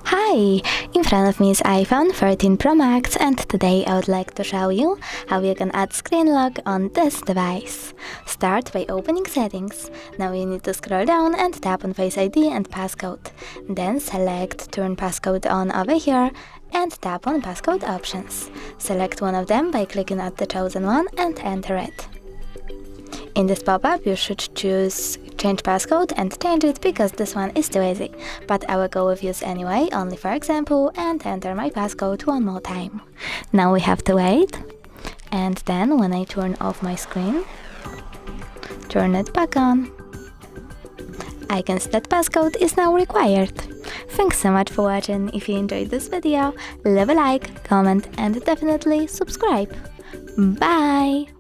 Hi! In front of me is iPhone 13 Pro Max, and today I would like to show you how you can add screen lock on this device. Start by opening settings. Now you need to scroll down and tap on Face ID and passcode. Then select Turn passcode on over here and tap on passcode options. Select one of them by clicking at the chosen one and enter it. In this pop-up, you should choose Change Passcode and change it because this one is too easy. But I will go with use anyway, only for example, and enter my passcode one more time. Now we have to wait. And then when I turn off my screen, turn it back on. I can see that passcode is now required. Thanks so much for watching. If you enjoyed this video, leave a like, comment and definitely subscribe. Bye!